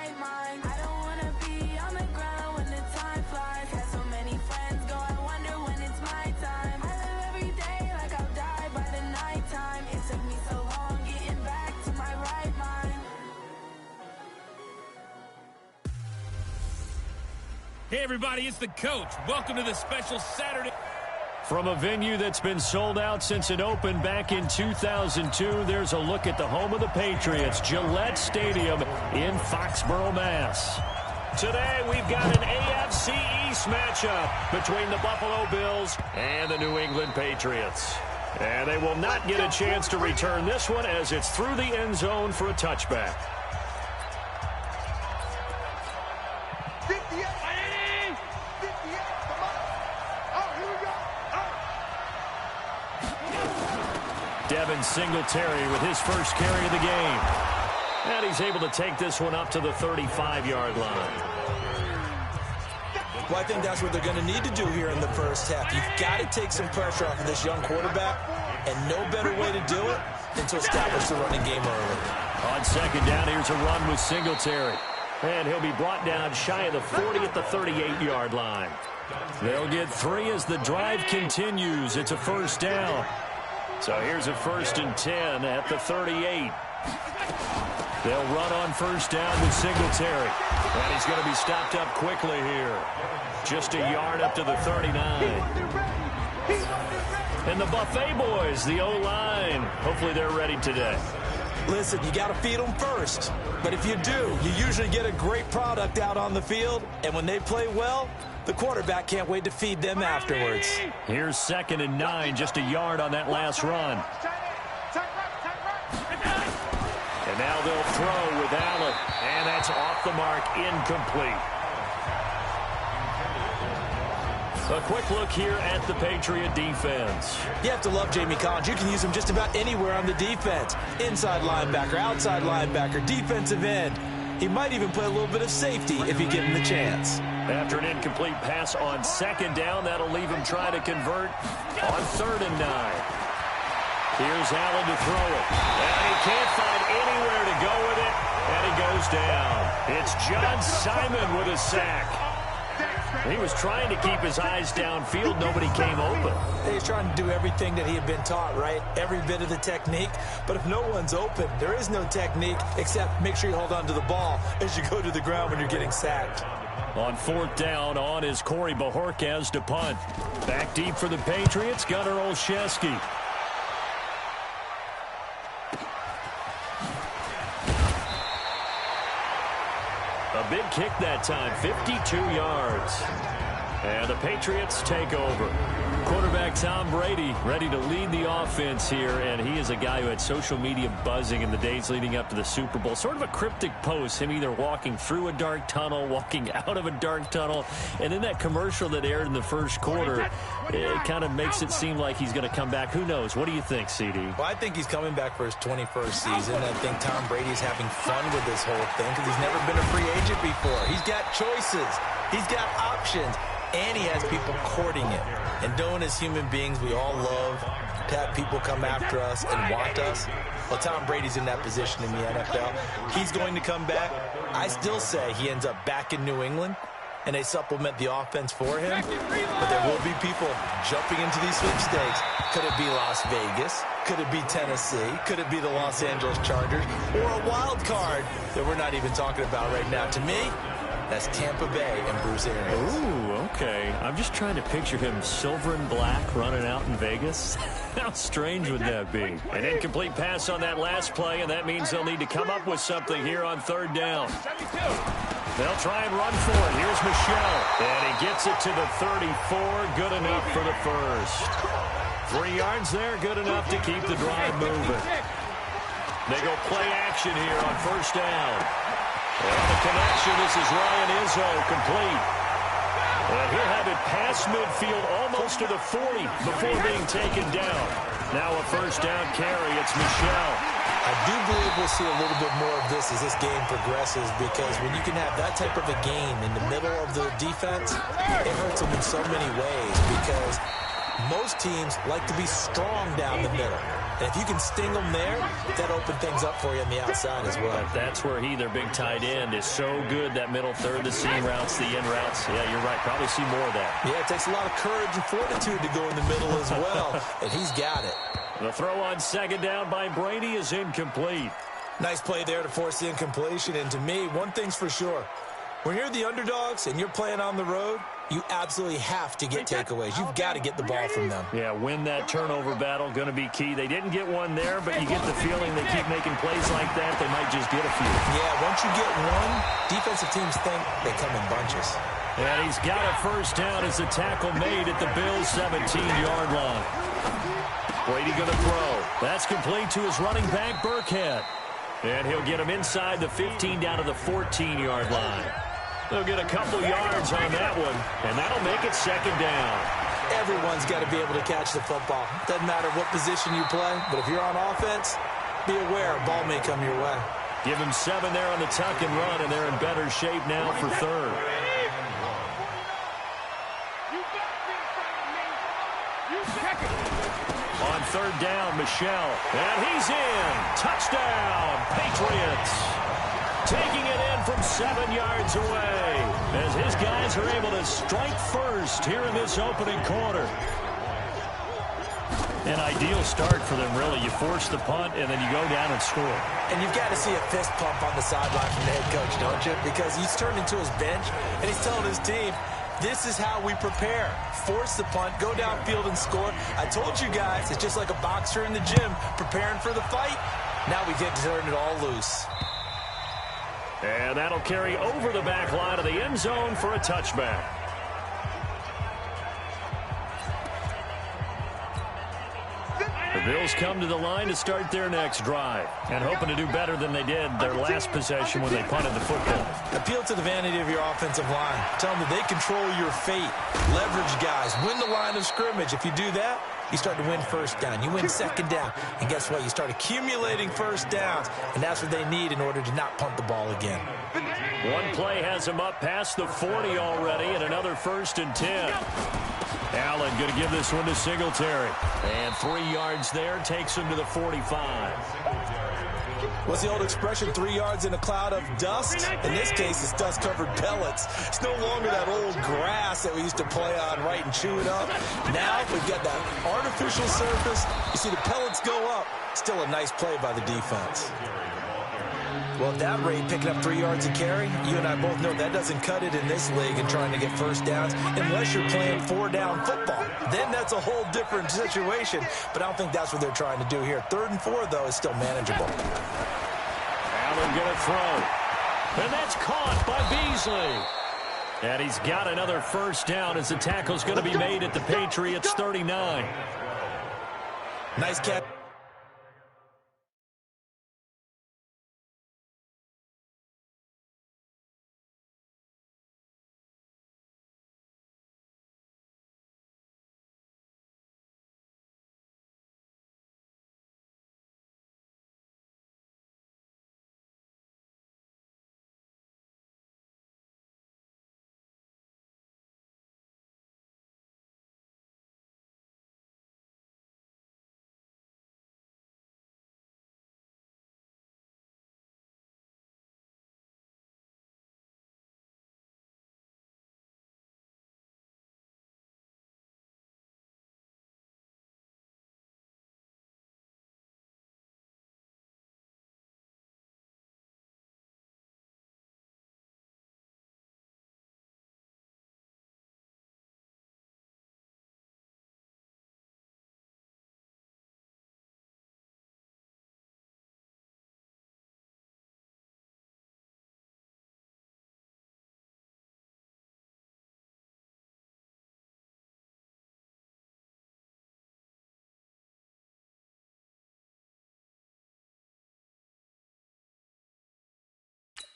right mind. I don't wanna be on the ground when the time flies. Had so many friends go, I wonder when it's my time. I live every day like I'll die by the nighttime. It took me so long getting back to my right mind. Hey everybody, it's the coach. Welcome to the special Saturday. From a venue that's been sold out since it opened back in 2002, there's a look at the home of the Patriots, Gillette Stadium in Foxborough, Mass. Today we've got an AFC East matchup between the Buffalo Bills and the New England Patriots. And they will not get a chance to return this one as it's through the end zone for a touchback. Devin Singletary with his first carry of the game. And he's able to take this one up to the 35-yard line. Well, I think that's what they're going to need to do here in the first half. You've got to take some pressure off of this young quarterback, and no better way to do it than to establish the running game early. On second down, here's a run with Singletary. And he'll be brought down shy of the 40 at the 38-yard line. They'll get 3 as the drive continues. It's a first down. So here's a 1st and 10 at the 38. They'll run on first down with Singletary. And he's going to be stopped up quickly here. Just a yard up to the 39. And the Buffet boys, the O-line, hopefully they're ready today. Listen, you got to feed them first. But if you do, you usually get a great product out on the field. And when they play well, the quarterback can't wait to feed them afterwards. Here's 2nd and 9, just a yard on that last run. And now they'll throw with Allen. And that's off the mark, incomplete. A quick look here at the Patriot defense. You have to love Jamie Collins. You can use him just about anywhere on the defense. Inside linebacker, outside linebacker, defensive end. He might even play a little bit of safety if you give him the chance. After an incomplete pass on 2nd down, that'll leave him trying to convert on 3rd and 9. Here's Allen to throw it. And he can't find anywhere to go with it, and he goes down. It's John Simon with a sack. He was trying to keep his eyes downfield. Nobody came open. He's trying to do everything that he had been taught, right? Every bit of the technique. But if no one's open, there is no technique except make sure you hold on to the ball as you go to the ground when you're getting sacked. On 4th down, on is Corey Bajorquez to punt. Back deep for the Patriots, Gunnar Olszewski. A big kick that time, 52 yards. And the Patriots take over. Quarterback Tom Brady ready to lead the offense here, and he is a guy who had social media buzzing in the days leading up to the Super Bowl. Sort of a cryptic post, him either walking through a dark tunnel, walking out of a dark tunnel, and in that commercial that aired in the first quarter, it kind of makes it seem like he's going to come back. Who knows? What do you think, CD? Well, I think he's coming back for his 21st season. I think Tom Brady's having fun with this whole thing because he's never been a free agent before. He's got choices. He's got options. And he has people courting it. And knowing as human beings, we all love to have people come after us and want us. Well, Tom Brady's in that position in the NFL. He's going to come back. I still say he ends up back in New England, and they supplement the offense for him. But there will be people jumping into these sweepstakes. Could it be Las Vegas? Could it be Tennessee? Could it be the Los Angeles Chargers? Or a wild card that we're not even talking about right now? To me, that's Tampa Bay and Bruce Arians. Ooh, okay. I'm just trying to picture him silver and black running out in Vegas. How strange would that be? An incomplete pass on that last play, and that means they'll need to come up with something here on 3rd down. They'll try and run for it. Here's Michelle. And he gets it to the 34. Good enough for the first. 3 yards there. Good enough to keep the drive moving. They go play action here on 1st down. And the connection, this is Ryan Izzo, complete. And he'll have it past midfield almost to the 40 before being taken down. Now a 1st down carry, it's Michelle. I do believe we'll see a little bit more of this as this game progresses, because when you can have that type of a game in the middle of the defense, it hurts them in so many ways, because most teams like to be strong down the middle. And if you can sting them there, that opens things up for you on the outside as well. But that's where their big tight end, is so good, that middle third, the seam routes, the in routes. Yeah, you're right. Probably see more of that. Yeah, it takes a lot of courage and fortitude to go in the middle as well, and he's got it. The throw on second down by Brady is incomplete. Nice play there to force the incompletion. And to me, one thing's for sure. When you're the underdogs and you're playing on the road, you absolutely have to get takeaways. You've got to get the ball from them. Yeah, win that turnover battle, going to be key. They didn't get one there, but you get the feeling they keep making plays like that, they might just get a few. Yeah, once you get one, defensive teams think they come in bunches. And he's got a first down as the tackle made at the Bills' 17-yard line. Brady going to throw. That's complete to his running back, Burkhead. And he'll get him inside the 15 down to the 14-yard line. They'll get a couple yards on that one, and that'll make it second down. Everyone's got to be able to catch the football. Doesn't matter what position you play, but if you're on offense, be aware a ball may come your way. Give him 7 there on the tuck and run, and they're in better shape now for third. On third down, Michelle, and he's in. Touchdown, Patriots. Taking it in from 7 yards away as his guys are able to strike first here in this opening quarter. An ideal start for them, really. You force the punt, and then you go down and score. And you've got to see a fist pump on the sideline from the head coach, don't you? Because he's turned into his bench, and he's telling his team, this is how we prepare. Force the punt, go downfield and score. I told you guys, it's just like a boxer in the gym preparing for the fight. Now we get to turn it all loose. And that'll carry over the back line of the end zone for a touchback. The Bills come to the line to start their next drive, and hoping to do better than they did their last possession when they punted the football. Appeal to the vanity of your offensive line. Tell them that they control your fate. Leverage guys. Win the line of scrimmage. If you do that, you start to win first down. You win second down. And guess what? You start accumulating first downs. And that's what they need in order to not punt the ball again. One play has them up past the 40 already, and another 1st and 10. Allen going to give this one to Singletary. And 3 yards there takes him to the 45. What's the old expression, 3 yards in a cloud of dust? In this case, it's dust-covered pellets. It's no longer that old grass that we used to play on, right, and chew it up. Now we've got that artificial surface. You see the pellets go up. Still a nice play by the defense. Well, at that rate, picking up 3 yards a carry, you and I both know that doesn't cut it in this league and trying to get first downs unless you're playing 4-down football. Then that's a whole different situation, but I don't think that's what they're trying to do here. 3rd and 4, though, is still manageable. Allen going to throw. And that's caught by Beasley. And he's got another first down as the tackle's going to be made at the Patriots 39. Nice catch.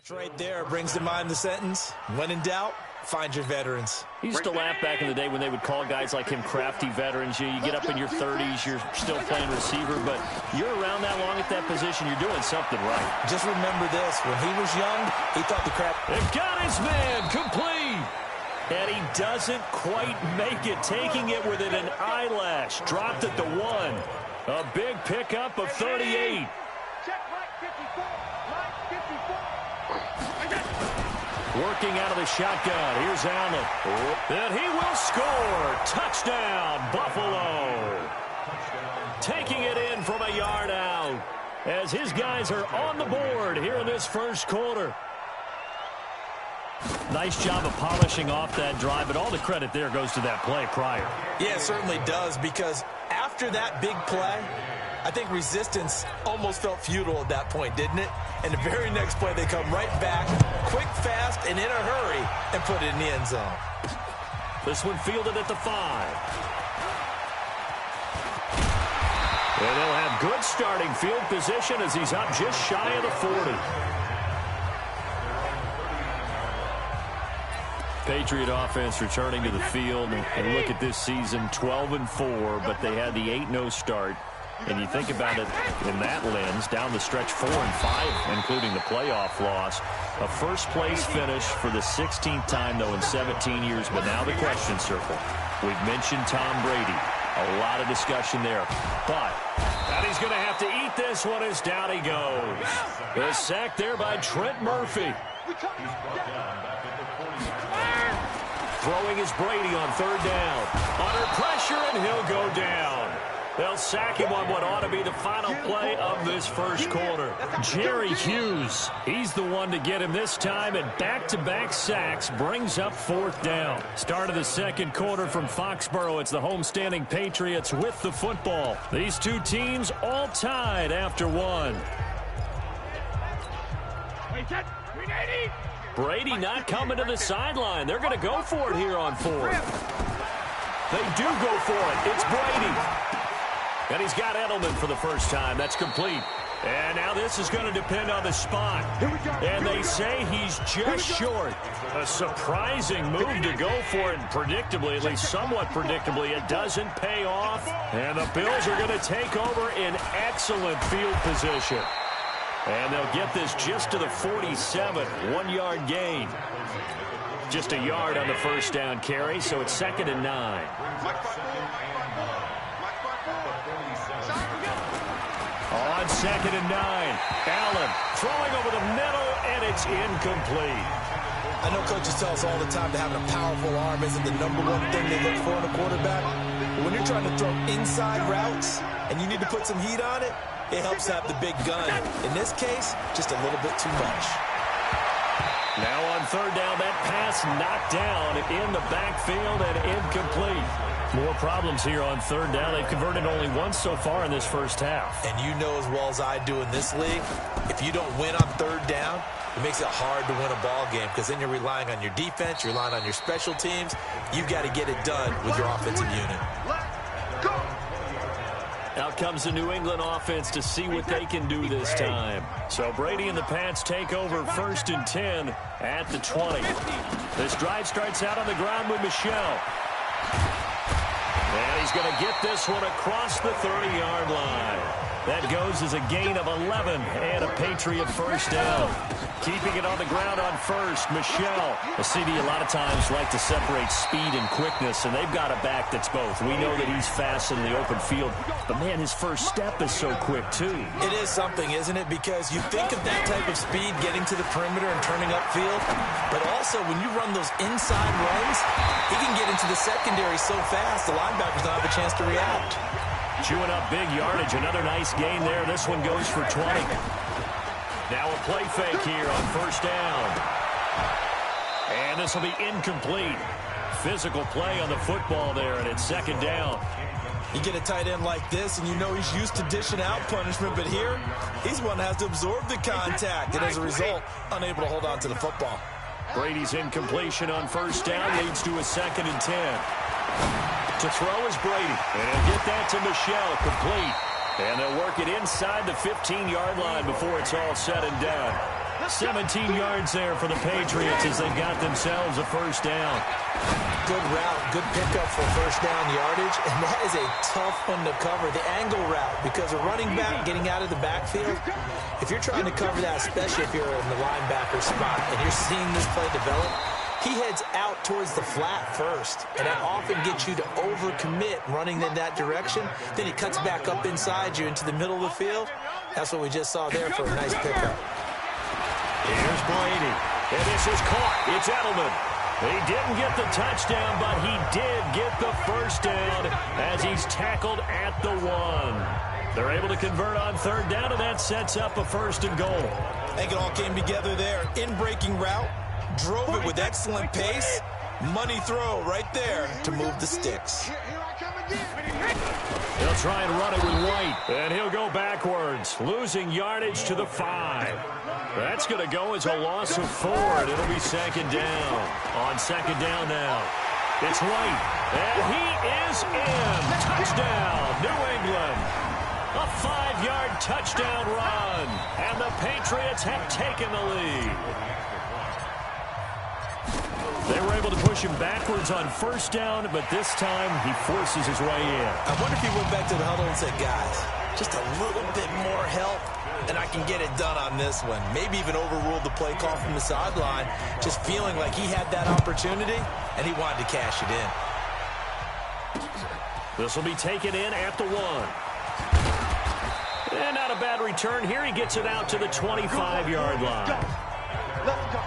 Right there brings to mind the sentence, when in doubt, find your veterans. He used to laugh back in the day when they would call guys like him crafty veterans. You get up in your 30s, you're still playing receiver, but you're around that long at that position, you're doing something right. Just remember this, when he was young, he thought the crap... They've got his man, complete! And he doesn't quite make it, taking it within an eyelash. Dropped at the 1. A big pickup of 38. Working out of the shotgun. Here's Allen. And he will score. Touchdown, Buffalo. Taking it in from a yard out as his guys are on the board here in this first quarter. Nice job of polishing off that drive, but all the credit there goes to that play prior. Yeah, it certainly does, because after that big play, I think resistance almost felt futile at that point, didn't it? And the very next play, they come right back, quick, fast, and in a hurry, and put it in the end zone. This one fielded at the 5. And they'll have good starting field position as he's up just shy of the 40. Patriot offense returning to the field. And look at this season, 12-4, but they had the 8-0 start. And you think about it in that lens, down the stretch 4-5, including the playoff loss. A first-place finish for the 16th time, though, in 17 years. But now the question circle. We've mentioned Tom Brady. A lot of discussion there. But and he's going to have to eat this one as down he goes. The sack there by Trent Murphy. Throwing is Brady on third down. Under pressure, and he'll go down. They'll sack him on what ought to be the final play of this first quarter. Jerry Hughes, he's the one to get him this time, and back-to-back sacks brings up fourth down. Start of the second quarter from Foxborough. It's the homestanding Patriots with the football. These two teams all tied after one. Brady not coming to the sideline. They're going to go for it here on fourth. They do go for it. It's Brady. And he's got Edelman for the first time. That's complete. And now this is going to depend on the spot. And they say he's just short. A surprising move to go for it. And predictably, at least somewhat predictably, it doesn't pay off. And the Bills are going to take over in excellent field position. And they'll get this just to the 47. 1-yard gain. Just a yard on the first down carry, so it's 2nd and 9. On 2nd and 9, Allen throwing over the middle, and it's incomplete. I know coaches tell us all the time that having a powerful arm isn't the number one thing they look for in a quarterback. But when you're trying to throw inside routes and you need to put some heat on it, it helps to have the big gun. In this case, just a little bit too much. Now on third down, that pass knocked down in the backfield and incomplete. More problems here on third down. They've converted only once so far in this first half. And you know as well as I do in this league, if you don't win on third down, it makes it hard to win a ball game because then you're relying on your defense, you're relying on your special teams. You've got to get it done with your offensive unit. Out comes the New England offense to see what they can do this time. So Brady and the Pats take over 1st and 10 at the 20. This drive starts out on the ground with Michel. And he's going to get this one across the 30-yard line. That goes as a gain of 11 and a Patriot first down. Keeping it on the ground on first, Michel. The CD a lot of times like to separate speed and quickness, and they've got a back that's both. We know that he's fast in the open field, but, man, his first step is so quick, too. It is something, isn't it? Because you think of that type of speed getting to the perimeter and turning upfield, but also when you run those inside runs, he can get into the secondary so fast the linebackers don't have a chance to react. Chewing up big yardage. Another nice gain there. This one goes for 20. Now a play fake here on first down. And this will be incomplete. Physical play on the football there, and it's 2nd down. You get a tight end like this, and you know he's used to dishing out punishment, but here, he's one that has to absorb the contact, and as a result, unable to hold on to the football. Brady's incompletion on first down leads to a 2nd and 10. To throw is Brady, and he'll get that to Michel, complete. And they'll work it inside the 15-yard line before it's all said and done. 17 yards there for the Patriots as they've got themselves a first down. Good route, good pickup for first down yardage, and that is a tough one to cover, the angle route, because a running back getting out of the backfield, if you're trying to cover that, especially if you're in the linebacker spot and you're seeing this play develop, he heads out towards the flat first, and that often gets you to overcommit running in that direction. Then he cuts back up inside you into the middle of the field. That's what we just saw there for a nice pickup. Here's Brady, and this is caught. It's Edelman. He didn't get the touchdown, but he did get the first down as he's tackled at the 1. They're able to convert on third down, and that sets up a 1st and goal. I think it all came together there. In-breaking route, drove it with excellent pace. Money throw right there to move the sticks. He'll try and run it with White, and he'll go backwards, losing yardage to the 5. That's going to go as a loss of 4, and it'll be 2nd down. On 2nd down now, it's White, and he is in. Touchdown, New England. A 5-yard touchdown run, and the Patriots have taken the lead. They were able to push him backwards on 1st down, but this time he forces his way in. I wonder if he went back to the huddle and said, guys, just a little bit more help, and I can get it done on this one. Maybe even overruled the play call from the sideline, just feeling like he had that opportunity, and he wanted to cash it in. This will be taken in at the 1. And not a bad return here. He gets it out to the 25-yard line. Let's go.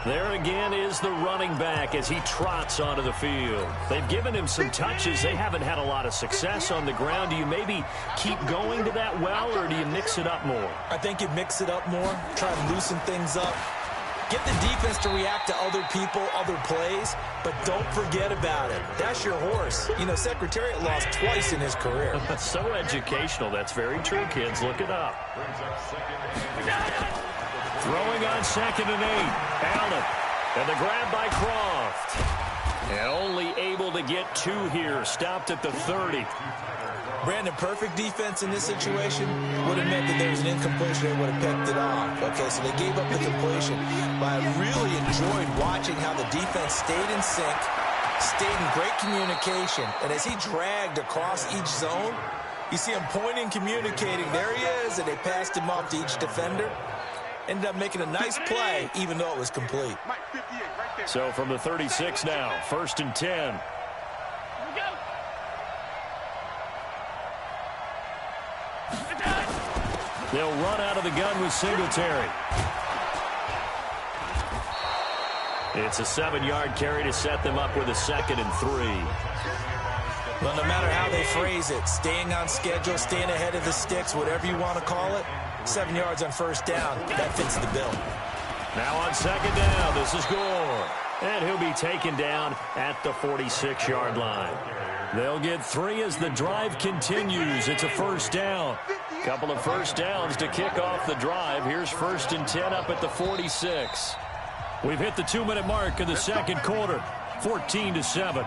There again is the running back as he trots onto the field. They've given him some touches. They haven't had a lot of success on the ground. Do you maybe keep going to that well, or do you mix it up more? I think you mix it up more, try to loosen things up. Get the defense to react to other people, other plays, but don't forget about it. That's your horse. You know, Secretariat lost twice in his career. So educational. That's very true, kids. Look it up. Throwing on 2nd and 8. Allen. And the grab by Croft. And only able to get 2 here. Stopped at the 30. Brandon, perfect defense in this situation would have meant that there was an incompletion. They would have picked it off. Okay, so they gave up the completion. But I really enjoyed watching how the defense stayed in sync, stayed in great communication. And as he dragged across each zone, you see him pointing, communicating. There he is, and they passed him off to each defender. Ended up making a nice play, even though it was complete. So from the 36 now, 1st and 10. They'll run out of the gun with Singletary. It's a 7-yard carry to set them up with a 2nd and 3. Well, no matter how they phrase it, staying on schedule, staying ahead of the sticks, whatever you want to call it, 7 yards on 1st down, that fits the bill. Now on 2nd down, this is Gore. And he'll be taken down at the 46-yard line. They'll get 3 as the drive continues. It's a 1st down. Couple of 1st downs to kick off the drive. Here's 1st and 10 up at the 46. We've hit the 2-minute mark in the 2nd quarter. 14-7.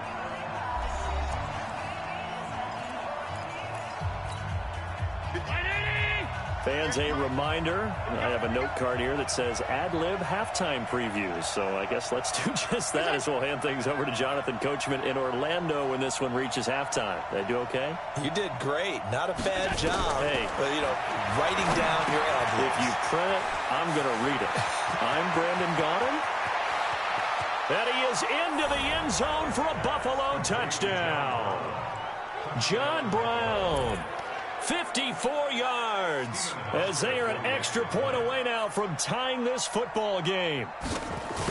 Fans, a reminder, I have a note card here that says ad-lib halftime previews. So I guess let's do just that as we'll hand things over to Jonathan Coachman in Orlando when this one reaches halftime. Did I do okay? You did great. Not a bad job. Hey. But, you know, writing down your ad-libs. If you print it, I'm going to read it. I'm Brandon Gaudin. And he is into the end zone for a Buffalo touchdown. John Brown. 54 yards as they are an extra point away now from tying this football game.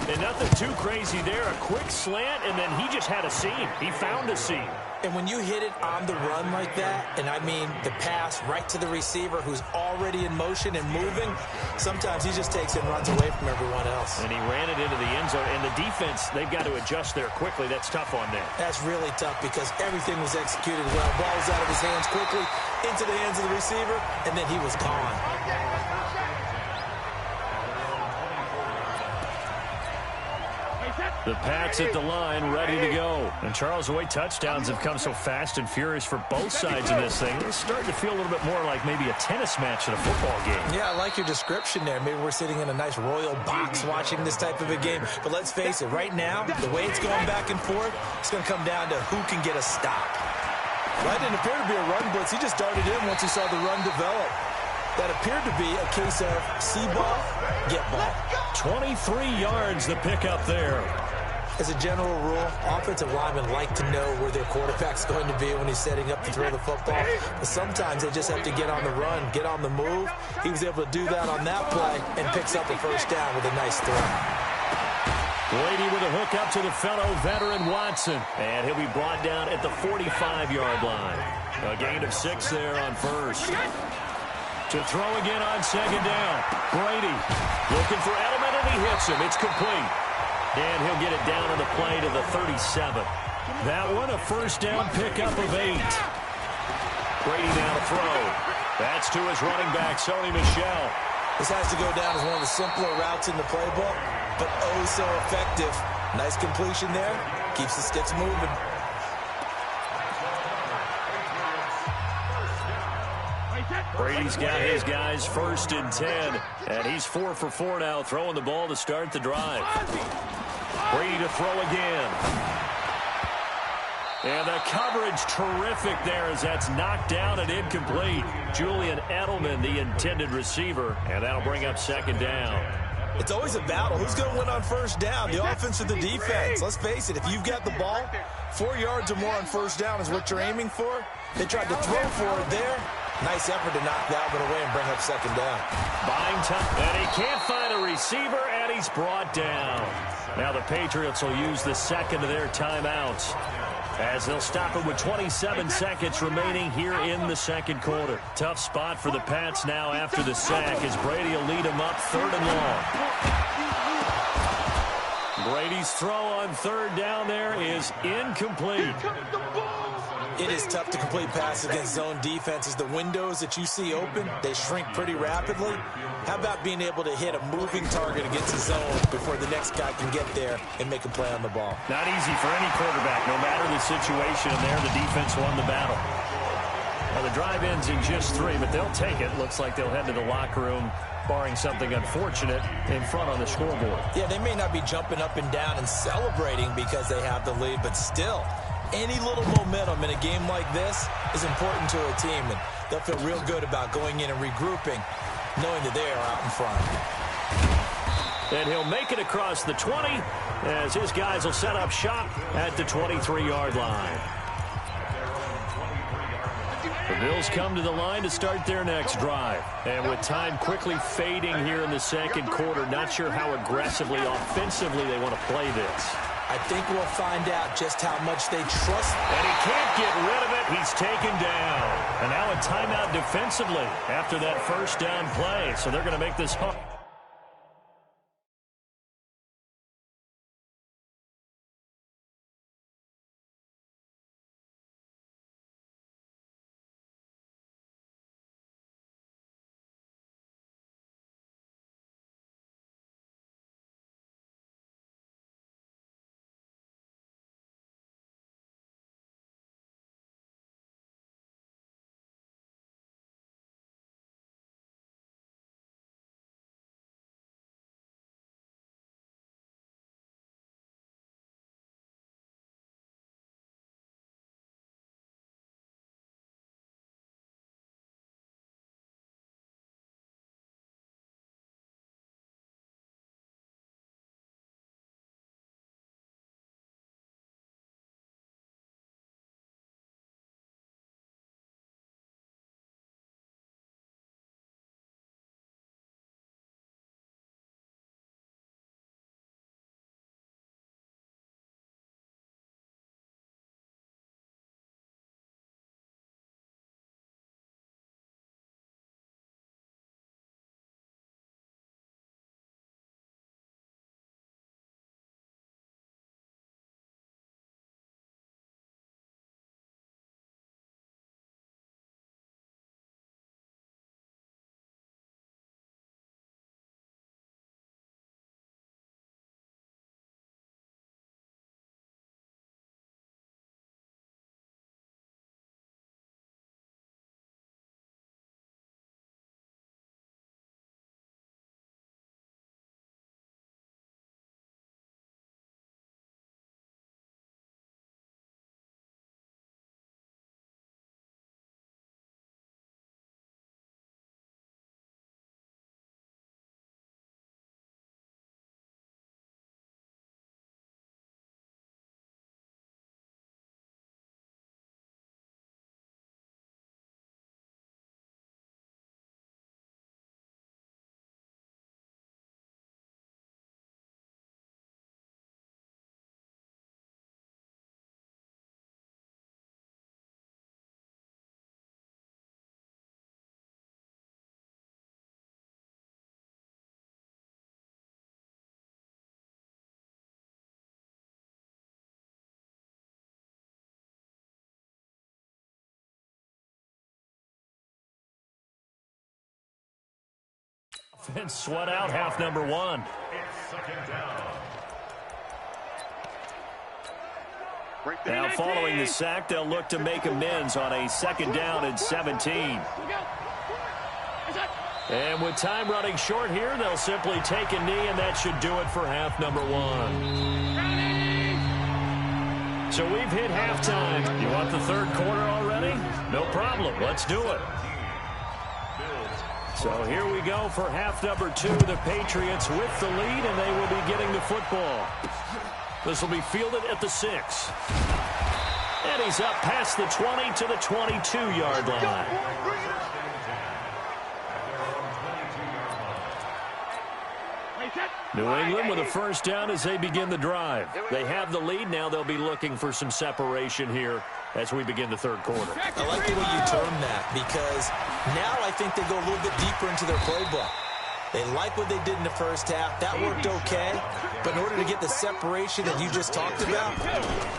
And nothing too crazy there. A quick slant, and then he just had a seam. He found a seam. And when you hit it on the run like that, and I mean the pass right to the receiver who's already in motion and moving, sometimes he just takes it and runs away from everyone else. And he ran it into the end zone. And the defense, they've got to adjust there quickly. That's tough on them. That's really tough because everything was executed well. Ball was out of his hands quickly, into the hands of the receiver, and then he was gone. The Pats at the line, ready to go. And Charles, the way touchdowns have come so fast and furious for both sides in this thing, it's starting to feel a little bit more like maybe a tennis match in a football game. Yeah, I like your description there. Maybe we're sitting in a nice royal box watching this type of a game. But let's face it, right now, the way it's going back and forth, it's going to come down to who can get a stop. Right, didn't appear to be a run blitz. He just darted in once he saw the run develop. that appeared to be a case of see ball, get ball. 23 yards the pickup there. As a general rule, offensive linemen like to know where their quarterback's going to be when he's setting up to throw the football. But sometimes they just have to get on the run, get on the move. He was able to do that on that play and picks up a first down with a nice throw. Brady with a hook up to the fellow veteran Watson. And he'll be brought down at the 45-yard line. A gain of 6 there on first. To throw again on second down. Brady looking for Edelman, and he hits him. It's complete. And he'll get it down on the play to the 37. That one a first down pickup of 8. Brady now to throw. That's to his running back, Sony Michel. This has to go down as one of the simpler routes in the playbook, but oh so effective. Nice completion there. Keeps the sticks moving. Brady's got his guys first and 10, and he's 4 for 4 now, throwing the ball to start the drive. Brady to throw again. And the coverage terrific there as that's knocked down and incomplete. Julian Edelman, the intended receiver, and that'll bring up second down. It's always a battle. Who's going to win on first down, the offense or the defense? Let's face it, if you've got the ball, 4 yards or more on first down is what you're aiming for. They tried to throw for it there. Nice effort to knock that one away and bring up second down. Buying time, and he can't find a receiver, and he's brought down. Now the Patriots will use the second of their timeouts as they'll stop it with 27 seconds remaining here in the second quarter. Tough spot for the Pats now after the sack as Brady will lead them up 3rd and long. Brady's throw on third down there is incomplete. It is tough to complete passes against zone defenses. The windows that you see open, they shrink pretty rapidly. How about being able to hit a moving target against a zone before the next guy can get there and make a play on the ball? Not easy for any quarterback, no matter the situation. And there, the defense won the battle. Well, the drive ends in just 3, but they'll take it. Looks like they'll head to the locker room, barring something unfortunate, in front on the scoreboard. Yeah, they may not be jumping up and down and celebrating because they have the lead, but still, any little momentum in a game like this is important to a team, and they'll feel real good about going in and regrouping, knowing that they are out in front. And he'll make it across the 20 as his guys will set up shop at the 23-yard line. The Bills come to the line to start their next drive. And with time quickly fading here in the second quarter, not sure how aggressively, offensively they want to play this. I think we'll find out just how much they trust. And he can't get rid of it. He's taken down. And now a timeout defensively after that first down play. So they're going to make this hard. And sweat out half number one. Now following the sack, they'll look to make amends on a 2nd down and 17. And with time running short here, they'll simply take a knee, and that should do it for half number one. So we've hit halftime. You want the 3rd quarter already? No problem. Let's do it. So here we go for half number 2. The Patriots with the lead, and they will be getting the football. This will be fielded at the 6. And he's up past the 20 to the 22-yard line. New England with a 1st down as they begin the drive. They have the lead. Now they'll be looking for some separation here as we begin the 3rd quarter. I like the way you term that, because now I think they go a little bit deeper into their playbook. They like what they did in the 1st half. That worked okay. But in order to get the separation that you just talked about,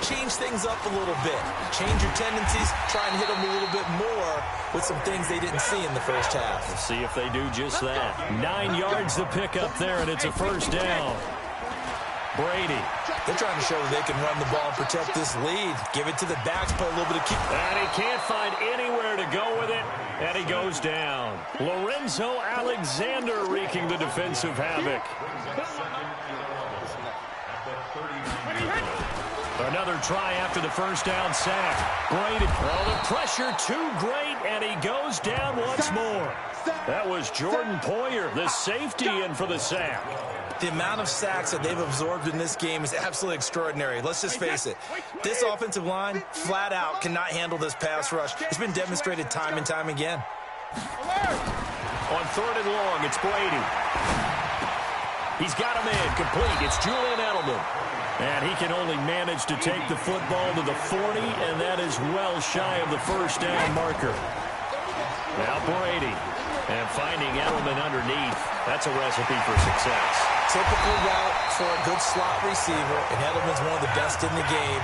change things up a little bit. Change your tendencies. Try and hit them a little bit more with some things they didn't see in the 1st half. Let's see if they do just that. 9 yards to pick up there, and it's a 1st down. Brady. They're trying to show that they can run the ball and protect this lead. Give it to the backs, put a little bit of keep. And he can't find anywhere to go with it, and he goes down. Lorenzo Alexander wreaking the defensive havoc. Another try after the 1st down sack. Brady. Oh, the pressure too great, and he goes down once more. That was Jordan Poyer, the safety, in for the sack. The amount of sacks that they've absorbed in this game is absolutely extraordinary. Let's just face it. This offensive line, flat out, cannot handle this pass rush. It's been demonstrated time and time again. On 3rd and long, it's Brady. He's got him in, complete. It's Julian Edelman. And he can only manage to take the football to the 40, and that is well shy of the 1st down marker. Now Brady. And finding Edelman underneath, that's a recipe for success. Typical route for a good slot receiver, and Edelman's one of the best in the game.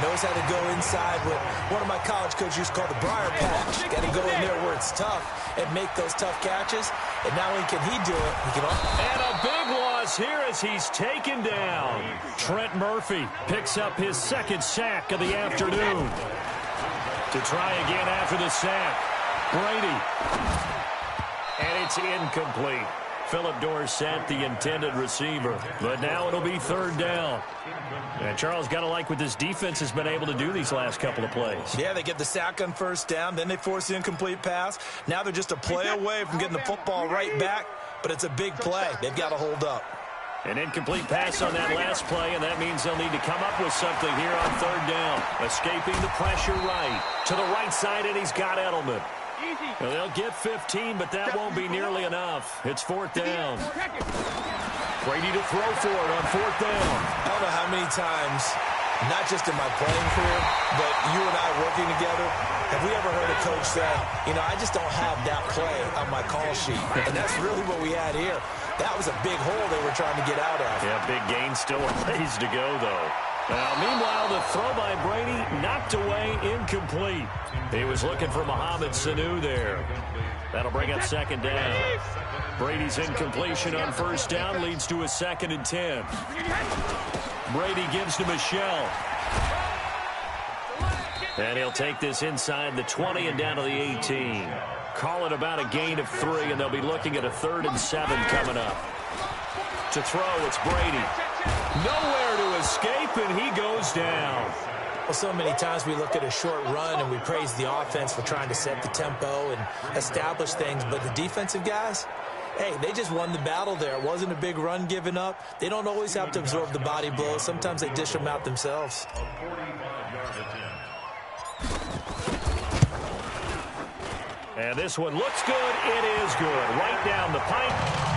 Knows how to go inside what one of my college coaches used to call the briar patch. Got to go in there where it's tough and make those tough catches. And not only can he do it, he can also... And a big loss here as he's taken down. Trent Murphy picks up his 2nd sack of the afternoon. To try again after the sack. Brady. And it's incomplete. Philip Dorsett, the intended receiver. But now it'll be 3rd down. And Charles, got to like what this defense has been able to do these last couple of plays. Yeah, they get the sack on 1st down, then they force the incomplete pass. Now they're just a play away from getting the football right back, but it's a big play. They've got to hold up. An incomplete pass on that last play, and that means they'll need to come up with something here on 3rd down. Escaping the pressure right. To the right side, and he's got Edelman. Well, they'll get 15, but that won't be nearly enough. It's 4th down. Brady to throw for it on 4th down. I don't know how many times, not just in my playing career, but you and I working together, have we ever heard a coach say, you know, I just don't have that play on my call sheet. And that's really what we had here. That was a big hole they were trying to get out of. Yeah, big gain, still a ways to go, though. Now, meanwhile, the throw by Brady knocked away, incomplete. He was looking for Mohamed Sanu there. That'll bring up 2nd down. Brady's incompletion on 1st down leads to a 2nd and 10. Brady gives to Michel. And he'll take this inside the 20 and down to the 18. Call it about a gain of 3, and they'll be looking at a 3rd and 7 coming up. To throw, it's Brady. Nowhere to escape, and he goes down. Well, so many times we look at a short run and we praise the offense for trying to set the tempo and establish things, but the defensive guys, hey, they just won the battle there. It wasn't a big run given up. They don't always have to absorb the body blows. Sometimes they dish them out themselves. And this one looks good. It is good. Right down the pipe.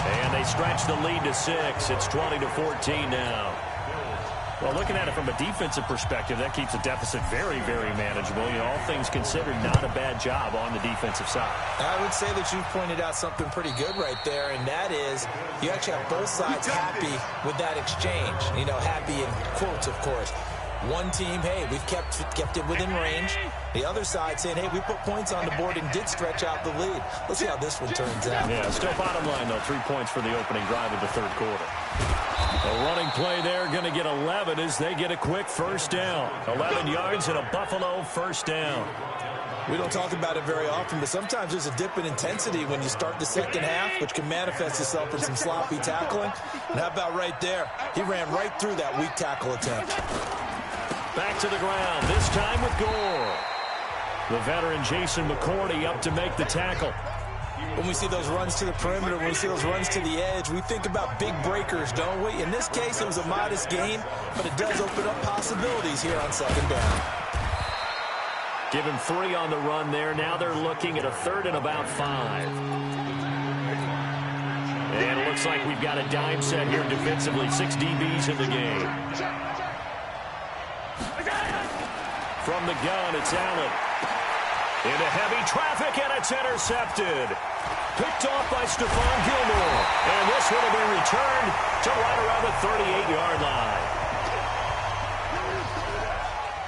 And they stretch the lead to 6. It's 20-14 now. Well, looking at it from a defensive perspective, that keeps the deficit very, very manageable. You know, all things considered, not a bad job on the defensive side. I would say that you've pointed out something pretty good right there, and that is you actually have both sides happy with that exchange. You know, happy in quotes, of course. One team, hey, we've kept it within range. The other side saying, hey, we put points on the board and did stretch out the lead. Let's see how this one turns out. Yeah, still bottom line, though. 3 points for the opening drive of the third quarter. A running play there, going to get 11 as they get a quick first down. 11 yards and a Buffalo first down. We don't talk about it very often, but sometimes there's a dip in intensity when you start the second half, which can manifest itself in some sloppy tackling. And how about right there? He ran right through that weak tackle attempt. Back to the ground, this time with Gore. The veteran Jason McCourty up to make the tackle. When we see those runs to the perimeter, when we see those runs to the edge, we think about big breakers, don't we? In this case, it was a modest gain, but it does open up possibilities here on second down. Give him 3 on the run there. Now they're looking at a third and about 5. And it looks like we've got a dime set here defensively. 6 DBs in the game. From the gun, it's Allen. Into heavy traffic, and it's intercepted. Picked off by Stephon Gilmore. And this one will be returned to right around the 38-yard line.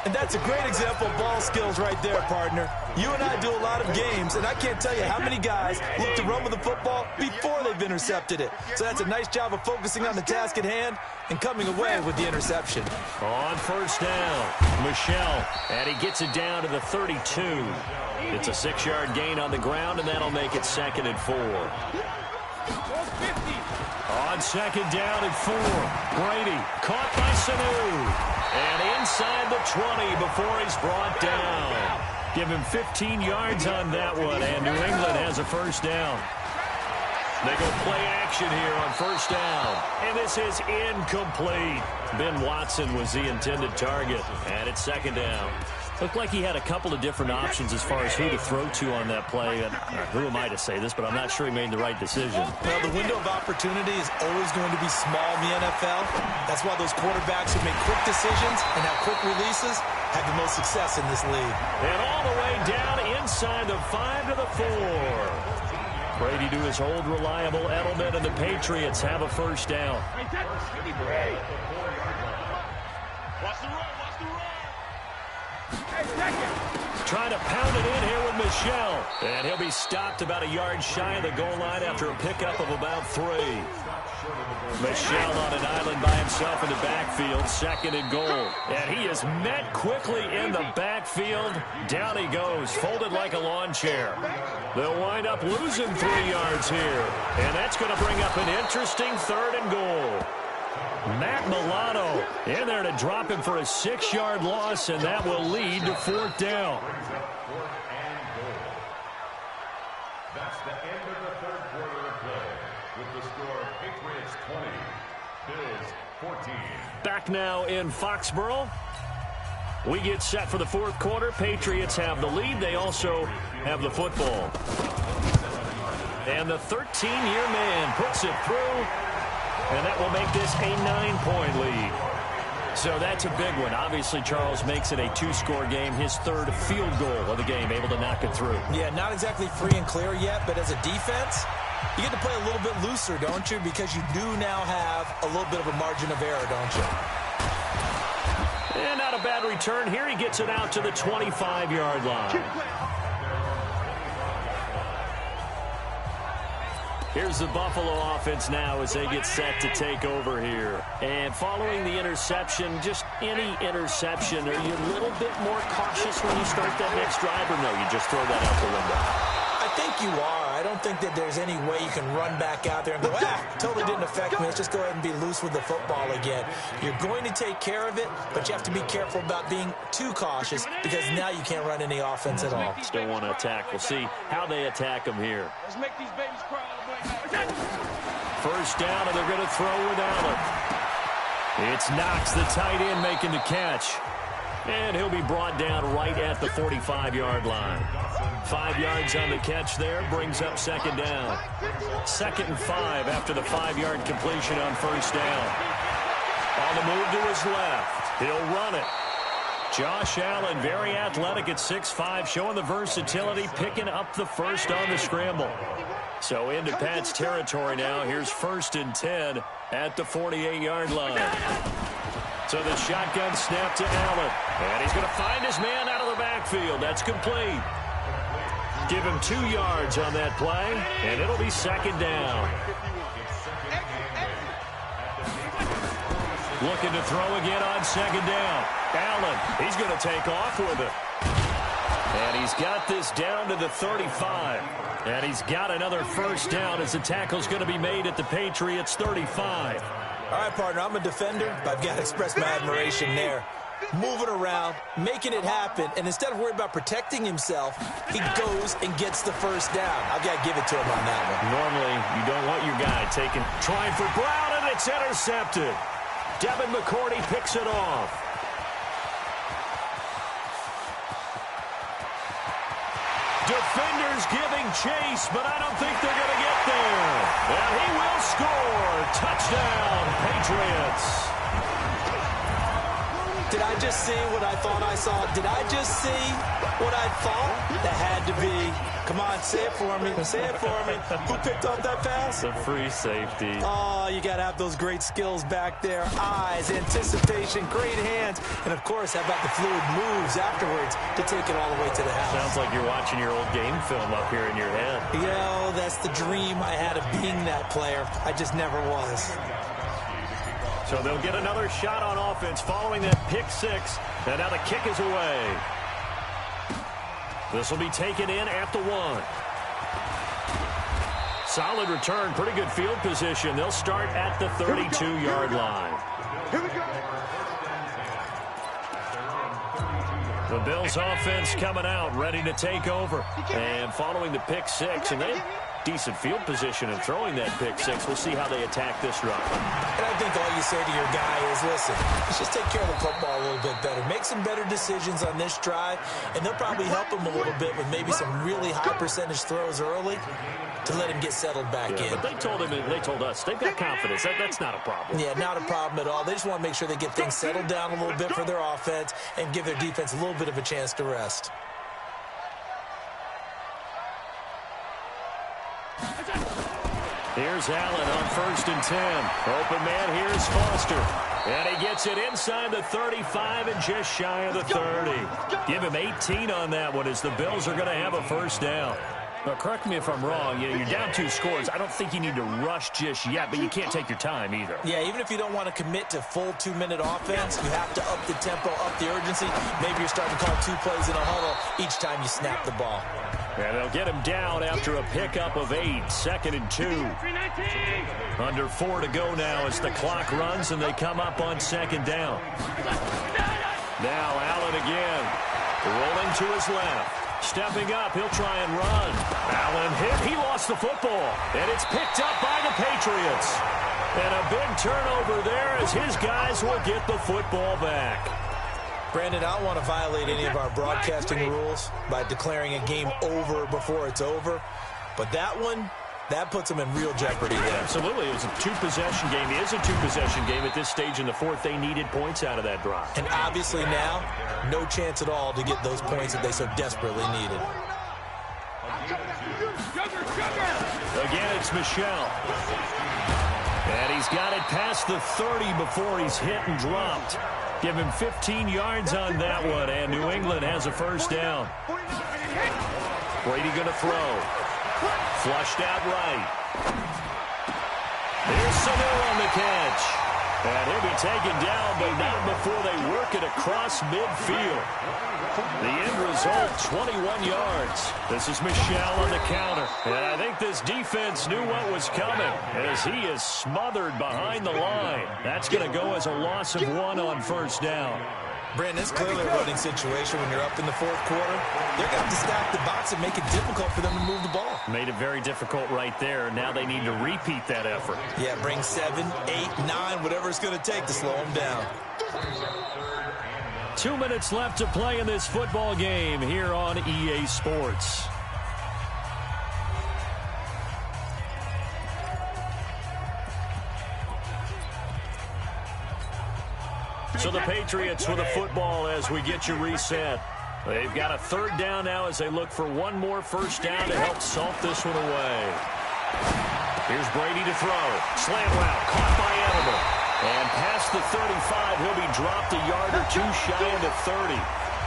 And that's a great example of ball skills right there, partner. You and I do a lot of games, and I can't tell you how many guys look to run with the football before they've intercepted it. So that's a nice job of focusing on the task at hand and coming away with the interception. On first down, Michel, and he gets it down to the 32. It's a 6-yard gain on the ground, and that'll make it 2nd and 4. On second down and 4, Brady caught by Sanu. And inside the 20 before he's brought down. Give him 15 yards on that one, and New England has a first down. They go play action here on first down, and this is incomplete. Ben Watson was the intended target, and it's second down. Looked like he had a couple of different options as far as who to throw to on that play. And who am I to say this, but I'm not sure he made the right decision. Well, the window of opportunity is always going to be small in the NFL. That's why those quarterbacks who make quick decisions and have quick releases have the most success in this league. And all the way down inside the 5 to the 4. Brady to his old reliable Edelman, and the Patriots have a first down. Watch the run, watch the run. Trying to pound it in here with Michel. And he'll be stopped about a yard shy of the goal line after a pickup of about 3. Michel on an island by himself in the backfield, 2nd and goal. And he is met quickly in the backfield. Down he goes, folded like a lawn chair. They'll wind up losing 3 yards here. And that's going to bring up an interesting 3rd and goal. Matt Milano in there to drop him for a 6-yard loss, and that will lead to 4th down. That's the end of the third quarter of play with the score Patriots 20, Bills 14. Back now in Foxborough. We get set for the 4th quarter. Patriots have the lead. They also have the football. And the 13-year man puts it through. And that will make this a 9-point lead. So that's a big one. Obviously, Charles makes it a 2-score game. His 3rd field goal of the game, able to knock it through. Yeah, not exactly free and clear yet, but as a defense, you get to play a little bit looser, don't you? Because you do now have a little bit of a margin of error, don't you? And not a bad return here. He gets it out to the 25-yard line. Here's the Buffalo offense now as they get set to take over here. And following the interception, just any interception, are you a little bit more cautious when you start that next drive, or no, you just throw that out the window? I think you are. I don't think that there's any way you can run back out there and go, totally didn't affect me. Let's just go ahead and be loose with the football again. You're going to take care of it, but you have to be careful about being too cautious because now you can't run any offense at all. Still want to attack. We'll see how they attack them here. Let's make these babies cry. First down, and they're going to throw with Allen. It's Knox, the tight end, making the catch. And he'll be brought down right at the 45-yard line. 5 yards on the catch there, brings up 2nd down. 2nd and 5 after the 5-yard completion on first down. On the move to his left, he'll run it. Josh Allen, very athletic at 6'5", showing the versatility, picking up the first on the scramble. So into Pat's territory now. Here's 1st and 10 at the 48-yard line. So the shotgun snap to Allen. And he's going to find his man out of the backfield. That's complete. Give him 2 yards on that play, and it'll be second down. Looking to throw again on second down. Allen, he's going to take off with it. And he's got this down to the 35. And he's got another first down as the tackle's going to be made at the Patriots' 35. All right, partner, I'm a defender, but I've got to express my admiration there. Moving around, making it happen, and instead of worrying about protecting himself, he goes and gets the first down. I've got to give it to him on that one. Normally, you don't want your guy trying for Brown, and it's intercepted. Devin McCourty picks it off. Defenders giving chase, but I don't think they're going to get there. And he will score. Touchdown, Patriots. Did I just see what I thought I saw? Did I just see what I thought? That had to be. Come on, say it for me. Say it for me. Who picked up that pass? The free safety. Oh, you got to have those great skills back there. Eyes, anticipation, great hands. And, of course, how about the fluid moves afterwards to take it all the way to the house? Sounds like you're watching your old game film up here in your head. Yeah, that's the dream I had of being that player. I just never was. So they'll get another shot on offense following that pick six. And now the kick is away. This will be taken in at the 1. Solid return, pretty good field position. They'll start at the 32-yard line. Here we go. The Bills offense coming out, ready to take over. And following the pick six, and they have decent field position in throwing that pick six. We'll see how they attack this run. And I think all you say to your guy is, listen, let's just take care of the football a little bit better. Make some better decisions on this drive, and they'll probably help him a little bit with maybe some really high percentage throws early to let him get settled back in. But they told us, they've got confidence. That's not a problem. Yeah, not a problem at all. They just want to make sure they get things settled down a little bit for their offense and give their defense a little bit of a chance to rest. Here's Allen on 1st and 10. Open man, here's Foster. And he gets it inside the 35 and just shy of the 30. Give him 18 on that one as the Bills are going to have a first down. Now, correct me if I'm wrong. You're down 2 scores. I don't think you need to rush just yet, but you can't take your time either. Yeah, even if you don't want to commit to full 2-minute offense, you have to up the tempo, up the urgency. Maybe you're starting to call 2 plays in a huddle each time you snap the ball. And they'll get him down after a pickup of 8. 2nd and 2. Under 4 to go now as the clock runs and they come up on 2nd down. Now Allen again. Rolling to his left. Stepping up, he'll try and run. Allen hit. He lost the football. And it's picked up by the Patriots. And a big turnover there as his guys will get the football back. Brandon, I don't want to violate any of our broadcasting rules by declaring a game over before it's over. But that one, that puts them in real jeopardy there. Absolutely. It was a 2-possession game. It is a 2-possession game at this stage in the 4th. They needed points out of that drive. And obviously now, no chance at all to get those points that they so desperately needed. Again, it's Michel. And he's got it past the 30 before he's hit and dropped. Give him 15 yards on that one, and New England has a first down. Brady going to throw. Flushed out right. Here's Sanu on the catch. And he'll be taken down, but not before they work it across midfield. The end result, 21 yards. This is Michel on the counter. And I think this defense knew what was coming as he is smothered behind the line. That's going to go as a loss of 1 on first down. Brandon, it's clearly a running situation when you're up in the 4th quarter. They're going to have to stack the box and make it difficult for them to move the ball. Made it very difficult right there. Now they need to repeat that effort. Yeah, bring 7, 8, 9, whatever it's going to take to slow them down. 2 minutes left to play in this football game here on EA Sports. So the Patriots with a football as we get you reset. They've got a 3rd down now as they look for one more first down to help salt this one away. Here's Brady to throw. Slant route caught by Edelman. And past the 35, he'll be dropped a yard or two shy of the 30.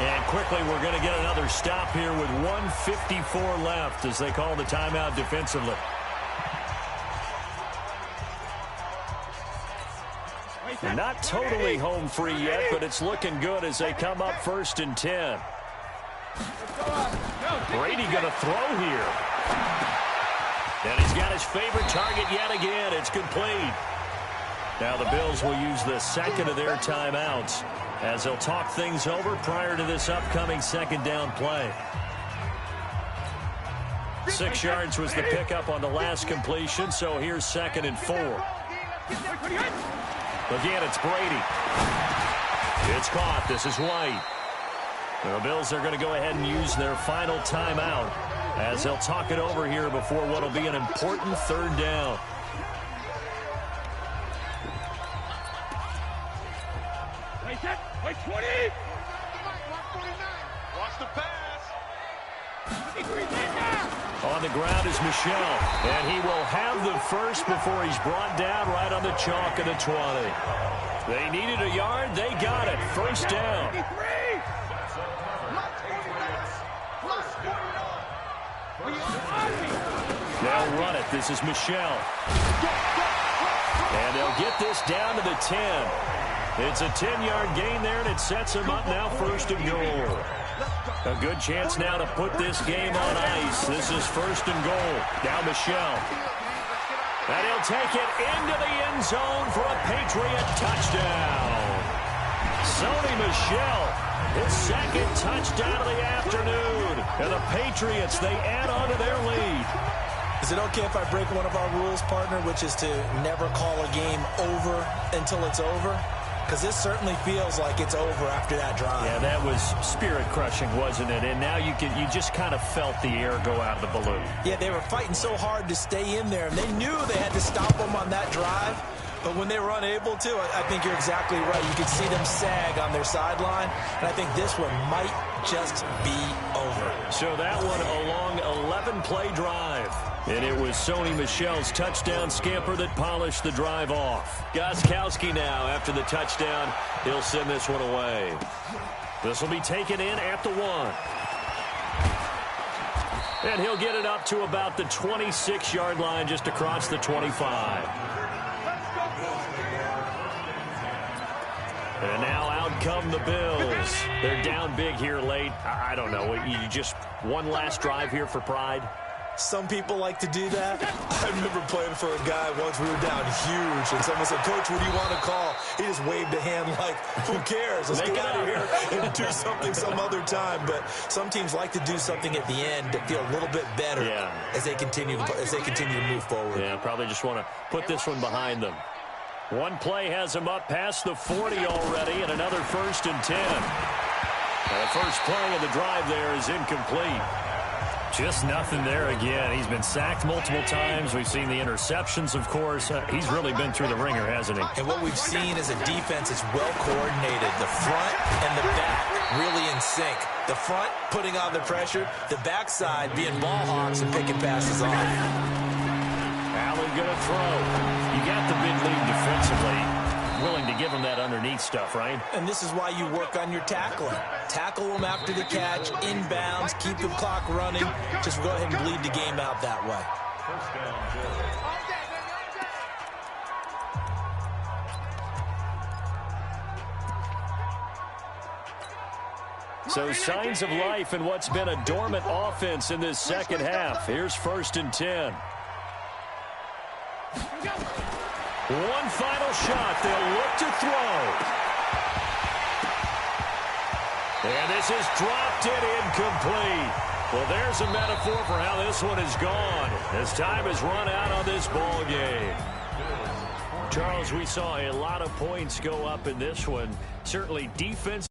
And quickly, we're going to get another stop here with 1:54 left as they call the timeout defensively. They're not totally home free yet, but it's looking good as they come up 1st and 10. Brady going to throw here. And he's got his favorite target yet again. It's complete. Now the Bills will use the second of their timeouts as they'll talk things over prior to this upcoming second down play. 6 yards was the pickup on the last completion, so here's 2nd and 4. Again, it's Brady. It's caught. This is White. The Bills are going to go ahead and use their final timeout as they'll talk it over here before what will be an important 3rd down. Wait, 20. Watch the pass. On the ground is Michel, and he will have the first before he's brought down right on the chalk of the 20. They needed a yard. They got it. 1st down. They'll run it. This is Michel. And they'll get this down to the 10. It's a 10-yard gain there, and it sets him up now 1st and goal. A good chance now to put this game on ice. This is 1st and goal. Now Michel. And he'll take it into the end zone for a Patriot touchdown. Sony Michel, his 2nd touchdown of the afternoon. And the Patriots, they add on to their lead. Is it okay if I break one of our rules, partner, which is to never call a game over until it's over? Because this certainly feels like it's over after that drive. Yeah, that was spirit-crushing, wasn't it? And now you just kind of felt the air go out of the balloon. Yeah, they were fighting so hard to stay in there, and they knew they had to stop them on that drive. But when they were unable to, I think you're exactly right. You could see them sag on their sideline, and I think this one might just be over. So that one a long 11-play drive. And it was Sony Michel's touchdown scamper that polished the drive off. Gostkowski now, after the touchdown, he'll send this one away. This will be taken in at the 1. And he'll get it up to about the 26-yard line, just across the 25. And now out come the Bills. They're down big here late. I don't know. You just one last drive here for pride? Some people like to do that. I remember playing for a guy once. We were down huge, and someone said, "Coach, what do you want to call?" He just waved a hand like, "Who cares? Let's get out of here and do something some other time." But some teams like to do something at the end to feel a little bit better as they continue to move forward. Yeah, probably just want to put this one behind them. One play has him up past the 40 already, and another 1st and 10. And the first play of the drive there is incomplete. Just nothing there again. He's been sacked multiple times. We've seen the interceptions, of course. He's really been through the ringer, hasn't he? And what we've seen is a defense that's well coordinated. The front and the back really in sync. The front putting on the pressure. The backside being ball hawks and picking passes off. Allen going to throw. You got the big lead defensively. Willing to give him that underneath stuff, right? And this is why you work on your tackling. Tackle them after the catch, inbounds, keep the clock running. Just go ahead and bleed the game out that way. So signs of life in what's been a dormant offense in this second half. Here's 1st and 10. One final shot. They'll look to throw. And this is dropped in incomplete. Well, there's a metaphor for how this one is gone. As time has run out on this ball game. Charles, we saw a lot of points go up in this one. Certainly defense.